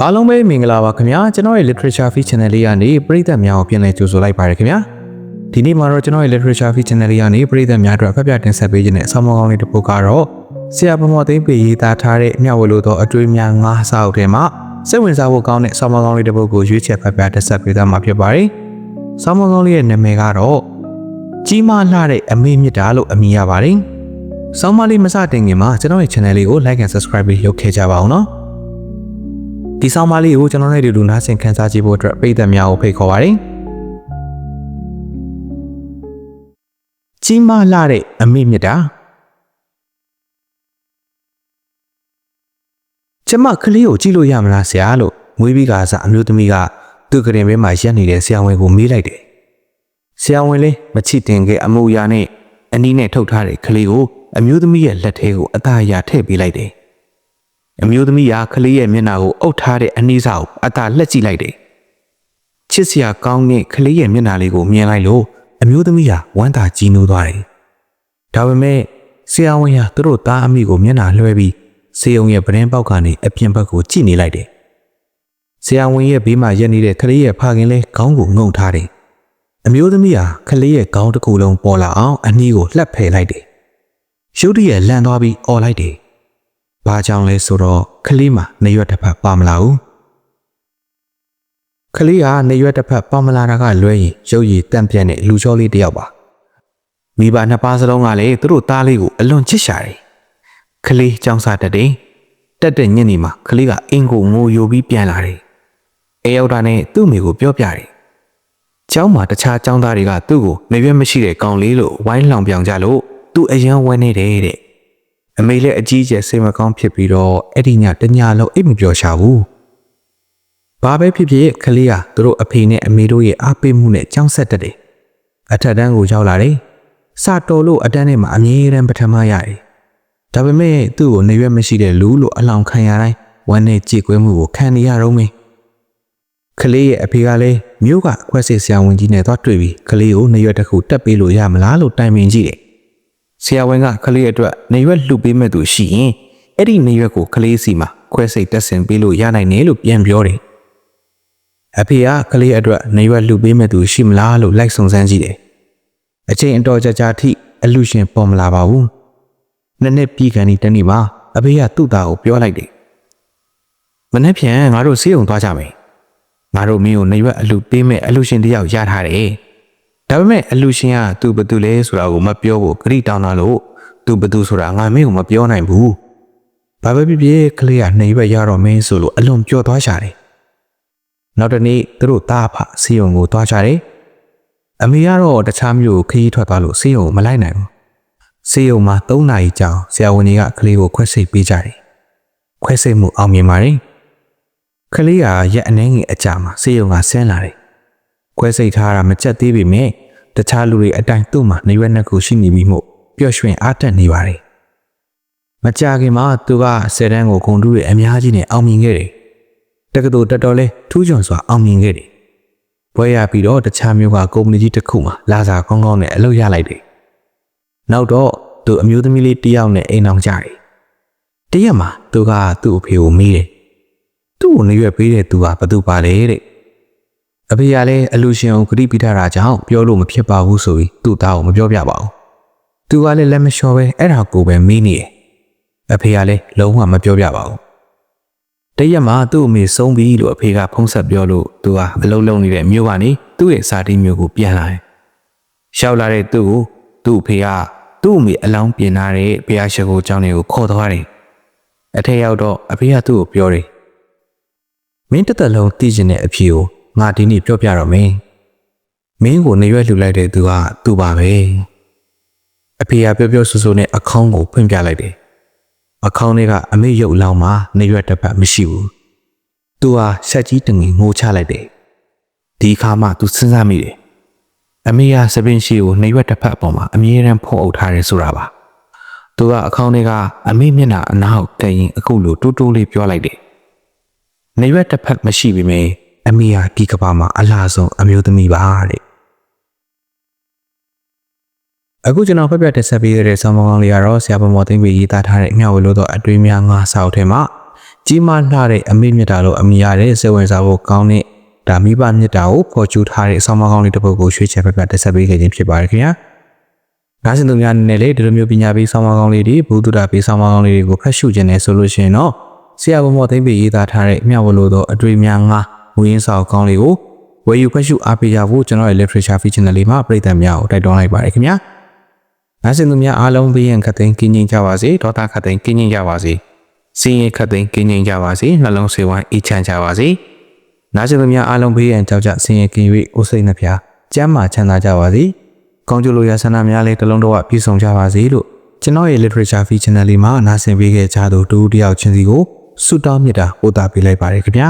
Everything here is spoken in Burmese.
အားလုံးပဲမင်္ဂလာပါခင်ဗျာကျွန်တော်ရဲ့ Literature Feed Channel လေးကနေပရိသတ်များကိုပြန်လည်ကြိုဆိုလိုက်ပါရခင်ဗျာဒီနေ့မှာတော့ကျွန်တော်ရဲ့ Literature Feed Channel လေးကနေပရိသတ်များအတွက်ဖတ်ပြတင်ဆက်ပေးခြင်းနဲ့ဆောင်းပါးကောင်းလေးတစ်ပုဒ်ကတော့ဆရာဗမော်သိန်းပေရေးသားထားတဲ့မျှဝေလို့သောအတွေ့အများ၅စာအုပ်ထဲမှာစိတ်ဝင်စားဖို့ကောင်းတဲ့ဆောင်းပါးကောင်းလေးတစ်ပုဒ်ကိုရွေးချယ်ဖတ်ပြတင်ဆက်ပေးသွားမှာဖြစ်ပါတယ်ဆောင်းပါးကောင်းလေးရဲ့နာမည်ကတော့ကြီးမားလှတဲ့အမေမြစ်တာလို့အမည်ရပါတယ်ဆောင်းပါးလေးမစတင်ခင်မှာကျွန်တော်ရဲ့ channel လေးကို like and subscribe လုပ်ခဲ့ကြပါအောင်နော်ဒီဆောင်းပါးလေးကိုကျွန်တော်တို့လူနာဆင်ခန်းစားကြည့်ဖို့အတွက်ပရိသတ်များကိုဖိတ်ခေါ်ပါတယ်ကြီးမားလှတဲ့အမေမြစ်တာကျမကလေးကိုကြည့်လို့ရမလားဆရာလို့မွေးပြီးကအမျိုးသမီးကသူ့ကရင်ဘေးမှာရက်နေတဲ့ဆရာဝန်ကိုမေးလိုက်တယ်ဆရာဝန်လေးမချစ်တင်ခဲ့အမူအရာနဲ့အနီးနဲ့ထုတ်ထားတဲ့ကလေးကိုအမျိုးသမီးရဲ့လက်ထဲကိုအသားအရာထည့်ပေးလိုက်တယ်အမျိုးသမီးကကလေးရဲ့မျက်နှာကိုအုပ်ထားတဲ့အနီးစာကိုအသာလှက်ကြည့်လိုက်တယ်ချစ်စရာကောင်းတဲ့ကလေးရဲ့မျက်နှာလေးကိုမြင်လိုက်လို့အမျိုးသမီးကဝမ်းသာကြီးနိုးသွားတယ်ဒါပေမဲ့ဆရာဝန်ကသူတို့သားအမိကိုမျက်နှာလွှဲပြီးဆေးရုံရဲ့ပရင်းပေါက်ကနေအပြင်ဘက်ကိုကြည့်နေလိုက်တယ်ဆရာဝန်ရဲ့ဘေးမှာရက်နေတဲ့ကလေးရဲ့ဖခင်လေးခေါင်းကိုငုံထားတယ်အမျိုးသမီးကကလေးရဲ့ခေါင်းတစ်ခုလုံးပေါ်လာအောင်အနီးကိုလှက်ဖယ်လိုက်တယ်ရုတ်တရက်လန့်သွားပြီးအော်လိုက်တယ်ဘာကြောင့်လဲဆိုတော့ကလေးမှာနေရွက်တစ်ဖက်ပါမလာဘူးကလေးကနေရွက်တစ်ဖက်ပါမလာတာကလွဲရင်ရုပ်ရည်တန့်ပြန့်တဲ့လူချောလေးတစ်ယောက်ပါမိဘနှစ်ပါးစလုံးကလည်းသူတို့သားလေးကိုအလွန်ချစ်ရှာတယ်ကလေးကြောင်စားတတ်တယ်တက်တဲ့ညနေမှာကလေးကအင်းကိုငိုယိုပြီးပြန်လာတယ်အဲရောက်တာနဲ့သူ့မိကိုပြောပြတယ်ကျောင်းမှာတခြားကျောင်းသားတွေကသူ့ကိုနေရွက်မရှိတဲ့ကောင်လေးလို့ဝိုင်းလောင်ပြောင်ကြလို့သူ့အယံဝဲနေတယ်တဲ့အမေလည်းအကြီးအကျယ်စိတ်မကောင်းဖြစ်ပြီးတော့အဲ့ဒီညတညလုံးအိပ်မပျော်ရှာဘူးဘာပဲဖြစ်ဖြစ်ကလေးကသူတို့အဖေနဲ့အမေတို့ရဲ့အားပေးမှုနဲ့ကြောင်းဆက်တတ်တယ်အထက်တန်းကိုရောက်လာတယ်စာတော်လို့အတန်းထဲမှာအမြဲတမ်းပထမရတယ်ဒါပေမဲ့သူ့ကိုနေရွက်မရှိတဲ့လူလို့အလောင်းခံရတိုင်းဝမ်းနဲ့ကြေကွဲမှုကိုခံနေရတော့မင်းကလေးရဲ့အဖေကလည်းမြို့ကခွဲစစ်ဆရာဝန်ကြီးနဲ့သွားတွေ့ပြီးကလေးကိုနေရွက်တစ်ခုတက်ပေးလို့ရမလားလို့တိုင်ပင်ကြည့်တယ်ဆရာဝန်ကကလေးအတွက်နေရွက်လှူပေးမဲ့သူရှိရင်အဲ့ဒီနေရွက်ကိုကလေးစီမှာခွဲစိတ်တက်ဆင်ပေးလို့ရနိုင်တယ်လို့ပြန်ပြောတယ်အဖေကကလေးအတွက်နေရွက်လှူပေးမဲ့သူရှိမလားလို့လိုက်စုံစမ်းကြည့်တယ်အချိန်အတော်ကြာထိအလူရှင်ပေါ်မလာပါဘူးနှစ်ပြီးခန်းဒီတနေ့မှာအဖေကသူ့သားကိုပြောလိုက်တယ်မနေ့ပြန်ငါတို့ဆေးရုံသွားကြမယ်ငါတို့မင်းကိုနေရွက်အလူပေးမဲ့အလူရှင်တယောက်ရထားတယ်ဒါပေမဲ့အလူရှင်ကသူဘသူလဲဆိုတာကိုမပြောဖို့ဂရိတောင်းတာလို့သူဘသူဆိုတာငါမင်းကိုမပြောနိုင်ဘူးဘာပဲဖြစ်ဖြစ်ကလေးကနေရွက်ရတော့မင်းဆိုလို့အလွန်ပျော်သွားရှာတယ်နောက်တနေ့သူတို့သားဖဆေးရုံကိုသွားကြတယ်အမေကတော့တခြားမျိုးခရီးထွက်သွားလို့ဆေးရုံကိုမလိုက်နိုင်ဘူးဆေးရုံမှာ3နာရီကြာဆရာဝန်ကြီးကကလေးကိုခွဲစိတ်ပေးကြတယ်ခွဲစိတ်မှုအောင်မြင်ပါတယ်ကလေးကရက်အနှဲငယ်အကြာမှာဆေးရုံကဆင်းလာတယ်ခွဲစိတ်ထားတာမကြက်သေးပေမဲ့တခြားလူတွေအတိုင်းသူ့မှာနေရွက်နှစ်ခုရှိနေပြီးမို့ပျော်ရွှင်အားတက်နေပါတယ်မကြာခင်မှာသူက10တန်းကိုဂုဏ်တူးတွေအများကြီးနဲ့အောင်မြင်ခဲ့တယ်တက္ကသိုလ်တော်တော်လေးထူးချွန်စွာအောင်မြင်ခဲ့တယ်ဘွဲရပြီးတော့တခြားမျိုးကကုမ္ပဏီကြီးတစ်ခုမှာလာစာကောင်းကောင်းနဲ့အလုပ်ရလိုက်တယ်နောက်တော့သူအမျိုးသမီးလေးတယောက်နဲ့အိမ်အောင်ကြတယ်တရက်မှာသူကသူ့အဖေကိုမေးတယ်သူ့ကိုနေရွက်ပေးတဲ့သူကဘသူပါလဲတဲ့အဖေကလည်းအလူရှင်ကိုဂရိပိထားတာကြောင့်ပြောလို့မဖြစ်ပါဘူးဆိုပြီးသူ့သားကိုမပြောပြပါဘူးသူကလည်းလက်မလျှော်ပဲအဲ့ဒါကိုပဲမေးနေတယ်အဖေကလည်းလုံးဝမပြောပြပါဘူးတရက်မှာသူ့အမေဆုံးပြီလို့အဖေကဖုန်းဆက်ပြောလို့သူကအလုံးလုံးနေတဲ့မြို့ကနေသူ့ရဲ့စာတီးမြို့ကိုပြန်လာတယ်ရောက်လာတဲ့သူ့ကိုသူ့အဖေကသူ့အမေအလောင်းပြင်ထားတဲ့ဘုရားရှိခိုးကျောင်းတွေကိုခေါ်သွားတယ်အထက်ရောက်တော့အဖေကသူ့ကိုပြောတယ်မင်းတစ်သက်လုံးသိကျင်တဲ့အဖေကိုငါဒီနေ့ပြောပြတော့မင်းကိုနေရွက်လှူလိုက်တဲ့သူကသူ့ပါပဲအဖေကပြောဆိုနဲ့အခေါင်းကိုဖွင့်ပြလိုက်တယ်အခေါင်းထဲကအမေရုပ်လောင်းမှာနေရွက်တစ်ပတ်မရှိဘူးသူဟာဆက်ကြီးတငင်ငိုချလိုက်တယ်ဒီခါမှသူစဉ်းစားမိတယ်အမေကစပင်းရှိကိုနေရွက်တစ်ဖက်အပေါ်မှာအမြဲတမ်းဖုံးအုပ်ထားတယ်ဆိုတာပါသူကအခေါင်းထဲကအမေမျက်နှာအနားကိုကပ်ရင်အခုလိုတိုးတိုးလေးပြောလိုက်တယ်နေရွက်တစ်ဖက်မရှိပေမဲ့အမေဟာဒီကဘာမှာအလားဆုံးအမျိုးသမီးပါတဲ့အခုကျွန်တော်ဖတ်ပြတက်ဆက်ပေးတဲ့ဆောင်းပါးကောင်းလေးကတော့ဆရာဗမော်သိန်းပေရေးသားထားတဲ့မျှဝေလို့သောအတွေ့အများ၅စာအုပ်ထဲမှာ ကြီးမားလှတဲ့အမေမြတ်တာလို့အမိရတဲ့စေဝင်စားဖို့ကောင်းတဲ့ဒါမိဘမြတ်တာကိုပေါ်ကျူထားတဲ့ဆောင်းမကောင်းလေးတစ်ပုဒ်ကိုရွှေချယ်ဖက်တက်ဆက်ပေးခဲ့ခြင်းဖြစ်ပါတယ်ခင်ဗျာနားဆင်သူများအနေနဲ့လေဒီလိုမျိုးပညာပေးဆောင်းမကောင်းလေးတွေဘုဒ္ဓတာပေးဆောင်းမကောင်းလေးတွေကိုဖတ်ရှုခြင်းနဲ့ဆိုလို့ရှိရင်တော့ဆရာဘုံမော်သိမ့်ပေးရေးသားထားတဲ့မြဝလို့သောအတွေ့များငါမူရင်းစာကောင်းလေးကိုဝယ်ယူဖတ်ရှုအားပေးကြဖို့ကျွန်တော်ရဲ့ literature feature channel လေးမှာပရိသတ်များကိုတိုက်တွန်းလိုက်ပါတယ်ခင်ဗျာနားဆင်သူများအားလုံးဘေးရန်ခတ်သိမ်းကင်းငြိမ်းကြပါစေဒေါသခတ်သိမ်းကင်းငြိမ်းကြပါစေစင်ရဲခတ်သိမ်းကင်းငြိမ်းကြပါစေနှလုံးဆေးဝိုင်းအေးချမ်းကြပါစေနားဆင်သူများအားလုံးဘေးရန်ကြောက်ကြဆင်ရဲကင်း၍အိုးစိတ်နှဖျားကျမ်းမာချမ်းသာကြပါစေကောင်းကျိုးလိုရာဆန္ဒများလေးတစ်လုံးတော့ပြည့်စုံကြပါစေလို့ကျွန်တော်ရဲ့ literature feature channel လေးမှာနားဆင်ပေးခဲ့ကြသူတူတယောက်ချင်းစီကိုဆုတောင်းမြတ်တာပို့တာပေးလိုက်ပါတယ်ခင်ဗျာ